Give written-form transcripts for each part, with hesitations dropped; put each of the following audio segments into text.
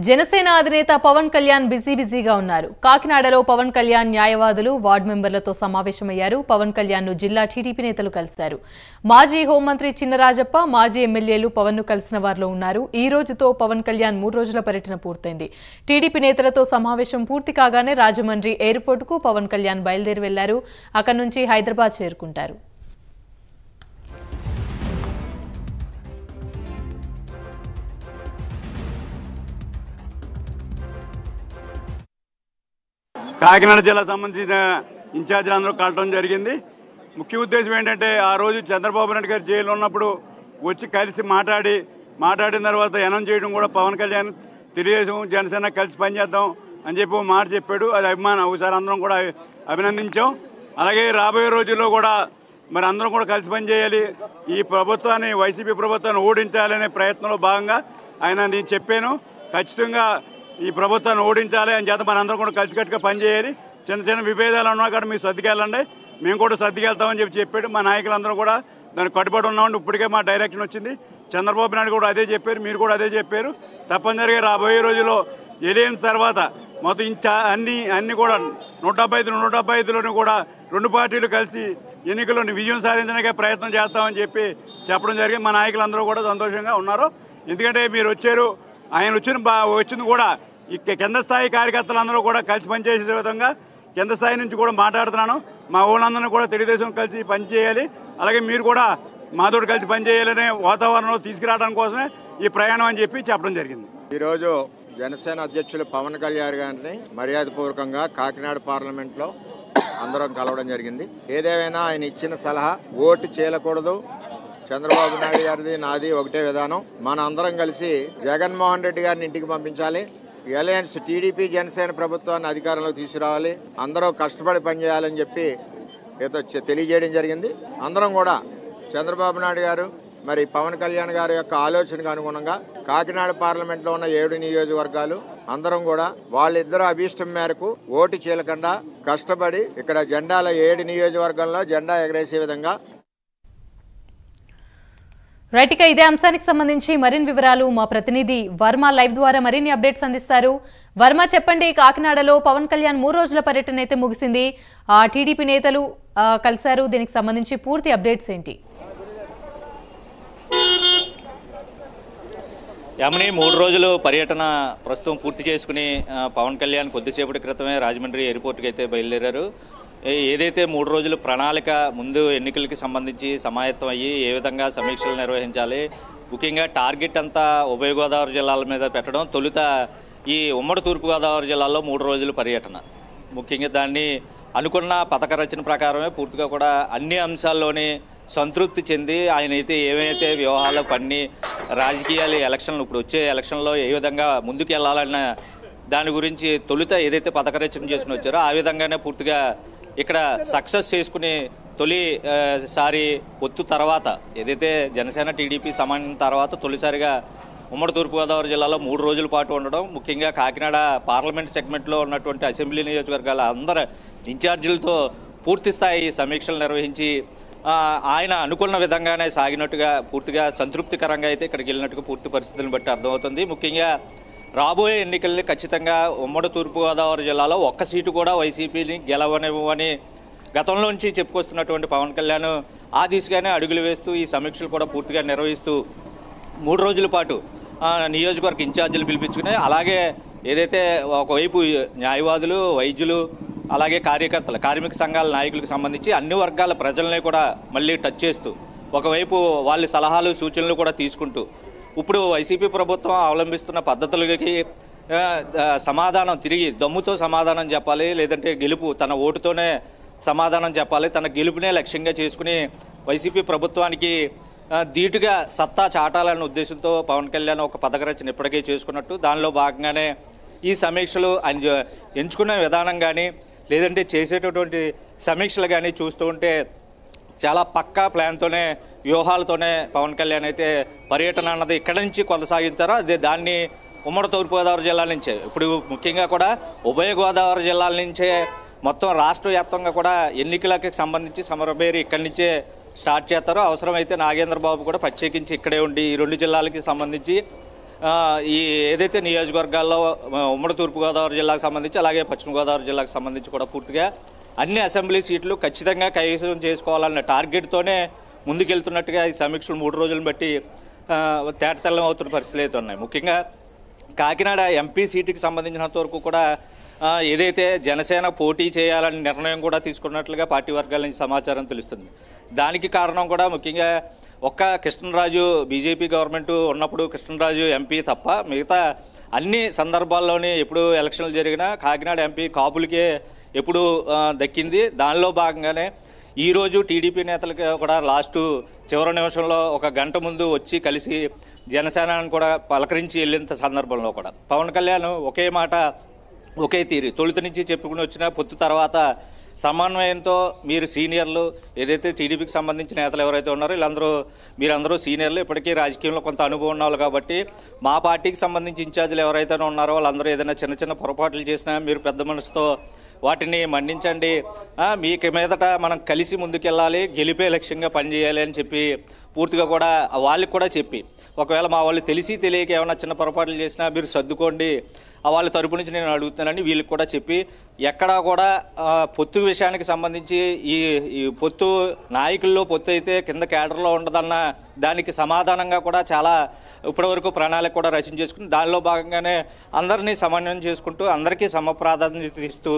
జనసేన అధినేత పవన్ కళ్యాణ్ బిజీగా ఉన్నారు. కాకినాడలో పవన్ కళ్యాణ్ న్యాయవాదులు వార్డు మెంబర్లతో సమావేశమయ్యారు. పవన్ కళ్యాణ్ ను జిల్లా టీడీపీ నేతలు కలిశారు. మాజీ హోంమంత్రి చినరాజప్ప, మాజీ ఎమ్మెల్యేలు పవన్ ను కలిసిన వారిలో ఉన్నారు. ఈ రోజుతో పవన్ కళ్యాణ్ 3 రోజుల పర్యటన పూర్తయింది. టీడీపీ నేతలతో సమావేశం పూర్తి కాగానే రాజమండ్రి ఎయిర్పోర్టుకు పవన్ కళ్యాణ్ బయలుదేరి వెళ్లారు. అక్కడి నుంచి హైదరాబాద్ చేరుకుంటారు. కాకినాడ జిల్లా సంబంధించిన ఇన్ఛార్జీలందరూ కలవడం జరిగింది. ముఖ్య ఉద్దేశం ఏంటంటే ఆ రోజు చంద్రబాబు నాయుడు గారు జైల్లో ఉన్నప్పుడు వచ్చి కలిసి మాట్లాడిన తర్వాత అనౌన్స్ చేయడం కూడా పవన్ కళ్యాణ్ తెలుగుదేశం జనసేన కలిసి పనిచేద్దాం అని చెప్పి ఒక మాట చెప్పాడు. అది అభిమానం. ఒకసారి అందరం కూడా అభినందించాం. అలాగే రాబోయే రోజుల్లో కూడా మరి అందరం కూడా కలిసి పనిచేయాలి, ఈ ప్రభుత్వాన్ని వైసీపీ ప్రభుత్వాన్ని ఓడించాలనే ప్రయత్నంలో భాగంగా నేను చెప్పాను. ఖచ్చితంగా ఈ ప్రభుత్వాన్ని ఓడించాలి అని చేత మనందరం కూడా కలిసికట్టుగా పనిచేయాలి. చిన్న విభేదాలు ఉన్నా కూడా మీరు సర్దికెళ్ళండి, మేము కూడా సర్దికెళ్తామని చెప్పాడు. మా నాయకులందరూ కూడా దానికి కట్టుబడి ఉన్నామండి. ఇప్పటికే మా డైరెక్షన్ వచ్చింది. చంద్రబాబు నాయుడు కూడా అదే చెప్పారు, మీరు కూడా అదే చెప్పారు. తప్పనిసరిగా రాబోయే రోజుల్లో ఎలియన్స్ తర్వాత మొత్తం అన్ని కూడా 175లోని కూడా 2 పార్టీలు కలిసి ఎన్నికల్లోని విజయం సాధించడానికి ప్రయత్నం చేస్తామని చెప్పి చెప్పడం జరిగింది. మా నాయకులందరూ కూడా సంతోషంగా ఉన్నారు. ఎందుకంటే మీరు వచ్చారు, ఆయన వచ్చింది కూడా కింద స్థాయి కార్యకర్తలందరూ కూడా కలిసి పనిచేసే విధంగా కింద స్థాయి నుంచి కూడా మాట్లాడుతున్నాను. మా ఊళ్ళందరినీ కూడా తెలుగుదేశం కలిసి పనిచేయాలి, అలాగే మీరు కూడా మాతో కలిసి పనిచేయాలనే వాతావరణంలో తీసుకురావడం కోసమే ఈ ప్రయాణం అని చెప్పి చెప్పడం జరిగింది. ఈరోజు జనసేన అధ్యక్షులు పవన్ కళ్యాణ్ గారిని మర్యాదపూర్వకంగా కాకినాడ పార్లమెంట్ లో అందరం కలవడం జరిగింది. ఏదేమైనా ఆయన ఇచ్చిన సలహా ఓటు చేయకూడదు, చంద్రబాబు నాయుడు గారిది నాది ఒకటే విధానం, మన అందరం కలిసి జగన్మోహన్ రెడ్డి గారిని ఇంటికి పంపించాలి, అలయన్స్ టీడీపీ జనసేన ప్రభుత్వాన్ని అధికారంలో తీసుకురావాలి, అందరూ కష్టపడి పనిచేయాలని చెప్పి ఏదో తెలియజేయడం జరిగింది. అందరం కూడా చంద్రబాబు నాయుడు గారు మరి పవన్ కళ్యాణ్ గారి యొక్క ఆలోచనకు అనుగుణంగా కాకినాడ పార్లమెంట్ లో ఉన్న 7 నియోజకవర్గాలు అందరం కూడా వాళ్ళిద్దరు అభీష్టం మేరకు ఓటు చీలకుండా కష్టపడి ఇక్కడ జెండాల 7 నియోజకవర్గాల్లో జెండా ఎగరేసే విధంగా. రైట్, ఇక ఇదే అంశానికి సంబంధించి మరిన్ని వివరాలు మా ప్రతినిధి వర్మ లైవ్ ద్వారా మరిన్ని అప్డేట్స్ అందిస్తారు. వర్మ, చెప్పండి, కాకినాడలో పవన్ కళ్యాణ్ 3 రోజుల పర్యటన అయితే ముగిసింది. టీడీపీ నేతలు కలిశారు. దీనికి సంబంధించి పూర్తి అప్డేట్స్ ఏంటి? యామిని, 3 రోజులు పర్యటన ప్రస్తుతం పూర్తి చేసుకుని పవన్ కళ్యాణ్ కొద్దిసేపటి క్రితమే రాజమండ్రి ఎయిర్పోర్ట్కి అయితే బయలుదేరారు. ఏదైతే 3 రోజుల ప్రణాళిక ముందు ఎన్నికలకి సంబంధించి సమాయత్తం అయ్యి ఏ విధంగా సమీక్షలు నిర్వహించాలి, ముఖ్యంగా టార్గెట్ అంతా ఉభయ గోదావరి జిల్లాల మీద పెట్టడం, తొలుత ఈ ఉమ్మడి తూర్పుగోదావరి జిల్లాలో 3 రోజుల పర్యటన, ముఖ్యంగా దాన్ని అనుకున్న పథక రచన ప్రకారమే పూర్తిగా కూడా అన్ని అంశాల్లోనే సంతృప్తి చెంది ఆయన అయితే ఏవైతే వ్యూహాలు పన్ని రాజకీయాలు ఎలక్షన్లు ఇప్పుడు వచ్చే ఎలక్షన్లో ఏ విధంగా ముందుకు వెళ్ళాలన్న దాని గురించి తొలుత ఏదైతే పథక రచన చేసుకుని వచ్చారో ఆ విధంగానే పూర్తిగా ఇక్కడ సక్సెస్ చేసుకుని తొలిసారి పొత్తు తర్వాత ఏదైతే జనసేన టీడీపీ సమానం తర్వాత తొలిసారిగా ఉమ్మడి తూర్పుగోదావరి జిల్లాలో 3 రోజుల పాటు ఉండడం, ముఖ్యంగా కాకినాడ పార్లమెంట్ సెగ్మెంట్లో ఉన్నటువంటి అసెంబ్లీ నియోజకవర్గాల అందరు ఇన్ఛార్జీలతో పూర్తి స్థాయి సమీక్షలు నిర్వహించి ఆయన అనుకున్న విధంగానే సాగినట్టుగా పూర్తిగా సంతృప్తికరంగా అయితే ఇక్కడికి వెళ్ళినట్టుగా పూర్తి పరిస్థితులను బట్టి అర్థమవుతుంది. ముఖ్యంగా రాబోయే ఎన్నికల్ని ఖచ్చితంగా ఉమ్మడి తూర్పుగోదావరి జిల్లాలో 1 సీటు కూడా వైసీపీని గెలవనివ్వని గతంలోంచి చెప్పుకొస్తున్నటువంటి పవన్ కళ్యాణ్ ఆ దిశగానే అడుగులు వేస్తూ ఈ సమీక్షలు కూడా పూర్తిగా నిర్వహిస్తూ 3 రోజుల పాటు నియోజకవర్గ ఇన్ఛార్జీలు పిలిపించుకుని, అలాగే ఏదైతే ఒకవైపు న్యాయవాదులు, వైద్యులు, అలాగే కార్యకర్తలు, కార్మిక సంఘాల నాయకులకు సంబంధించి అన్ని వర్గాల ప్రజల్ని కూడా మళ్ళీ టచ్ చేస్తూ ఒకవైపు వాళ్ళ సలహాలు సూచనలు కూడా తీసుకుంటూ ఇప్పుడు వైసీపీ ప్రభుత్వం అవలంబిస్తున్న పద్ధతులకి సమాధానం తిరిగి దమ్ముతో సమాధానం చెప్పాలి, లేదంటే గెలుపు తన ఓటుతోనే సమాధానం చెప్పాలి, తన గెలుపునే లక్ష్యంగా చేసుకుని వైసీపీ ప్రభుత్వానికి ధీటుగా సత్తా చాటాలనే ఉద్దేశంతో పవన్ కళ్యాణ్ ఒక పథక రచన ఇప్పటికే చేసుకున్నట్టు దానిలో భాగంగానే ఈ సమీక్షలు ఆయన ఎంచుకునే విధానం కానీ లేదంటే చేసేటటువంటి సమీక్షలు కానీ చూస్తూ ఉంటే చాలా పక్కా ప్లాన్తోనే వ్యూహాలతోనే పవన్ కళ్యాణ్ అయితే పర్యటన అన్నది ఇక్కడ నుంచి కొనసాగించారో అదే దాన్ని ఉమ్మడి తూర్పుగోదావరి జిల్లా నుంచే ఇప్పుడు ముఖ్యంగా కూడా ఉభయ గోదావరి జిల్లాల నుంచే మొత్తం రాష్ట్ర వ్యాప్తంగా కూడా ఎన్నికలకు సంబంధించి సమరబేరి ఇక్కడి నుంచే స్టార్ట్ చేస్తారు. అవసరమైతే నాగేంద్ర బాబు కూడా ప్రత్యేకించి ఇక్కడే ఉండి ఈ 2 జిల్లాలకి సంబంధించి ఈ ఏదైతే నియోజకవర్గాల్లో ఉమ్మడి తూర్పుగోదావరి జిల్లాకు సంబంధించి అలాగే పశ్చిమ గోదావరి జిల్లాకు సంబంధించి కూడా పూర్తిగా అన్ని అసెంబ్లీ సీట్లు ఖచ్చితంగా కైవసం చేసుకోవాలన్న టార్గెట్తోనే ముందుకెళ్తున్నట్టుగా ఈ సమీక్షలు 3 రోజులను బట్టి తేటతెల్లం అవుతున్న పరిస్థితులు అయితే ఉన్నాయి. ముఖ్యంగా కాకినాడ ఎంపీ సీటుకి సంబంధించినంత వరకు కూడా ఏదైతే జనసేన పోటీ చేయాలని నిర్ణయం కూడా తీసుకున్నట్లుగా పార్టీ వర్గాల నుంచి సమాచారం తెలుస్తుంది. దానికి కారణం కూడా ముఖ్యంగా ఒక్క కృష్ణరాజు బీజేపీ గవర్నమెంట్ ఉన్నప్పుడు కృష్ణరాజు ఎంపీ తప్ప మిగతా అన్ని సందర్భాల్లోనే ఎప్పుడు ఎలక్షన్లు జరిగినా కాకినాడ ఎంపీ కాపులకే ఎప్పుడు దక్కింది. దానిలో భాగంగానే ఈరోజు టీడీపీ నేతలకి కూడా చివరి నిమిషంలో ఒక గంట ముందు వచ్చి కలిసి జనసేనను కూడా పలకరించి వెళ్ళిన సందర్భంలో కూడా పవన్ కళ్యాణ్ ఒకే మాట ఒకే తీరు తొలుత నుంచి చెప్పుకుని వచ్చిన పొత్తు తర్వాత సమన్వయంతో మీరు సీనియర్లు ఏదైతే టీడీపీకి సంబంధించిన నేతలు ఎవరైతే ఉన్నారో మీరందరూ సీనియర్లు, ఇప్పటికీ రాజకీయంలో కొంత అనుభవం ఉన్నారు కాబట్టి మా పార్టీకి సంబంధించి ఇన్ఛార్జీలు ఎవరైతే ఉన్నారో వాళ్ళందరూ ఏదైనా చిన్న చిన్న పొరపాట్లు చేసినా మీరు పెద్ద మనసుతో వాటిని మన్నించండి, మీకు మీదట మనం కలిసి ముందుకెళ్ళాలి, గెలిపే లక్ష్యంగా పనిచేయాలి అని చెప్పి పూర్తిగా కూడా వాళ్ళకి కూడా చెప్పి ఒకవేళ మా వాళ్ళు తెలిసి తెలియక ఏమైనా చిన్న పొరపాట్లు చేసినా మీరు సర్దుకోండి వాళ్ళ తరపు నుంచి నేను అడుగుతున్నానని వీళ్ళకి కూడా చెప్పి ఎక్కడా కూడా పొత్తు విషయానికి సంబంధించి ఈ పొత్తు నాయకుల్లో పొత్తు అయితే కింద కేడర్లో ఉండదన్న దానికి సమాధానంగా కూడా చాలా ఇప్పటివరకు ప్రణాళిక కూడా రచన చేసుకుని దానిలో భాగంగానే అందరినీ సమన్వయం చేసుకుంటూ అందరికీ సమప్రాధాన్యత ఇస్తూ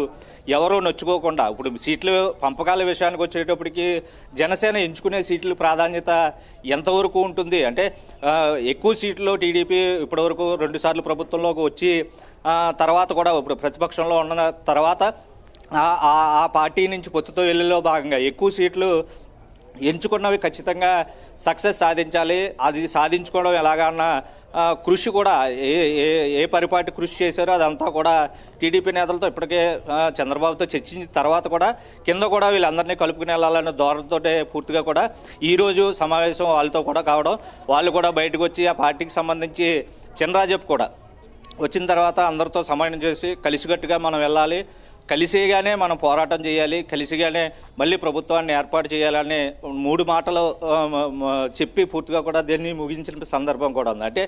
ఎవరూ నొచ్చుకోకుండా ఇప్పుడు సీట్లు పంపకాల విషయానికి వచ్చేటప్పటికి జనసేన ఎంచుకునే సీట్లు ప్రాధాన్యత ఎంతవరకు ఉంటుంది అంటే ఎక్కువ సీట్లు టీడీపీ ఇప్పటివరకు 2 సార్లు ప్రభుత్వంలోకి వచ్చి తర్వాత కూడా ఇప్పుడు ప్రతిపక్షంలో ఉన్న తర్వాత ఆ పార్టీ నుంచి పొత్తుతో వెళ్ళేలో భాగంగా ఎక్కువ సీట్లు ఎంచుకున్నవి ఖచ్చితంగా సక్సెస్ సాధించాలి. అది సాధించుకోవడం ఎలాగన్నా కృషి కూడా ఏ పరిపాటి కృషి చేశారో అదంతా కూడా టీడీపీ నేతలతో ఇప్పటికే చంద్రబాబుతో చర్చించిన తర్వాత కూడా కింద కూడా వీళ్ళందరినీ కలుపుకుని వెళ్ళాలన్న ధోరణితో పూర్తిగా కూడా ఈరోజు సమావేశం వాళ్ళతో కూడా కావడం, వాళ్ళు కూడా బయటకు వచ్చి ఆ పార్టీకి సంబంధించి చినరాజప్ప కూడా వచ్చిన తర్వాత అందరితో సమన్వయం చేసి కలిసికట్టుగా మనం వెళ్ళాలి, కలిసిగానే మనం పోరాటం చేయాలి, కలిసిగానే మళ్ళీ ప్రభుత్వాన్ని ఏర్పాటు చేయాలని 3 మాటలు చెప్పి పూర్తిగా కూడా దీన్ని ముగించిన సందర్భం కూడా ఉంది. అంటే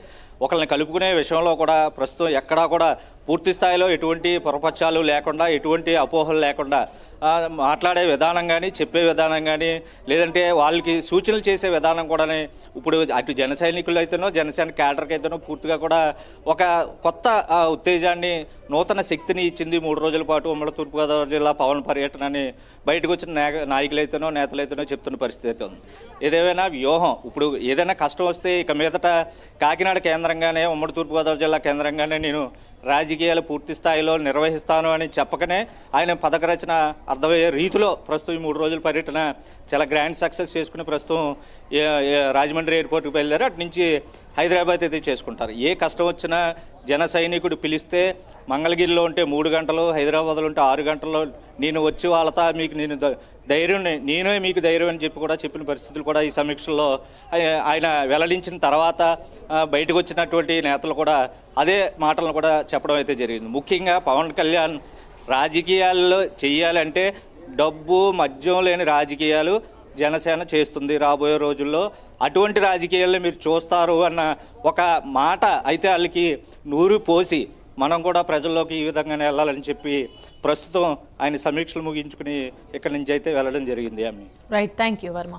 ఒకరిని కలుపుకునే విషయంలో కూడా ప్రస్తుతం ఎక్కడా కూడా పూర్తి స్థాయిలో ఎటువంటి పొరపక్షాలు లేకుండా ఎటువంటి అపోహలు లేకుండా మాట్లాడే విధానం కానీ చెప్పే విధానం కానీ లేదంటే వాళ్ళకి సూచనలు చేసే విధానం కూడా ఇప్పుడు అటు జన సైనికులు అయితేనో జనసేన క్యాడర్కి అయితేనో పూర్తిగా కూడా ఒక కొత్త ఉత్తేజాన్ని నూతన శక్తిని ఇచ్చింది. 3 రోజుల పాటు ఉమ్మడి తూర్పుగోదావరి జిల్లా పవన్ పర్యటనని బయటకు వచ్చిన నాయకులైతేనో నేతలైతేనో చెప్తున్న పరిస్థితి అయితే ఉంది. ఏదేమైనా వ్యూహం ఇప్పుడు ఏదైనా కష్టం వస్తే ఇక మీదట కాకినాడ కేంద్రంగానే ఉమ్మడి తూర్పుగోదావరి జిల్లా కేంద్రంగానే నేను రాజకీయాలు పూర్తి స్థాయిలో నిర్వహిస్తాను అని చెప్పకనే ఆయన పథక రచన అర్థమయ్యే రీతిలో ప్రస్తుతం 3 రోజుల పర్యటన చాలా గ్రాండ్ సక్సెస్ చేసుకుని ప్రస్తుతం రాజమండ్రి ఎయిర్పోర్ట్కి బయలుదేరి అటు నుంచి హైదరాబాద్ అయితే చేసుకుంటారు. ఏ కష్టం వచ్చినా జన సైనికుడు పిలిస్తే మంగళగిరిలో ఉంటే 3 గంటలు, హైదరాబాద్లో ఉంటే 6 గంటల్లో నేను వచ్చి వాళ్ళతో మీకు నేను ధైర్యం నేనే మీకు ధైర్యం అని చెప్పి కూడా చెప్పిన పరిస్థితులు కూడా ఈ సమీక్షల్లో ఆయన వెల్లడించిన తర్వాత బయటకు వచ్చినటువంటి నేతలు కూడా అదే మాటలను కూడా చెప్పడం అయితే జరిగింది. ముఖ్యంగా పవన్ కళ్యాణ్ రాజకీయాల్లో చెయ్యాలంటే డబ్బు మద్యం లేని రాజకీయాలు జనసేన చేస్తుంది రాబోయే రోజుల్లో, అటువంటి రాజకీయాల్లో మీరు చూస్తారు అన్న ఒక మాట అయితే వాళ్ళకి నూరు పోసి మనం కూడా ప్రజల్లోకి ఈ విధంగానే వెళ్ళాలని చెప్పి ప్రస్తుతం ఆయన సమీక్షలు ముగించుకుని ఇక్కడి నుంచి అయితే వెళ్ళడం జరిగింది. Right, thank you Varma.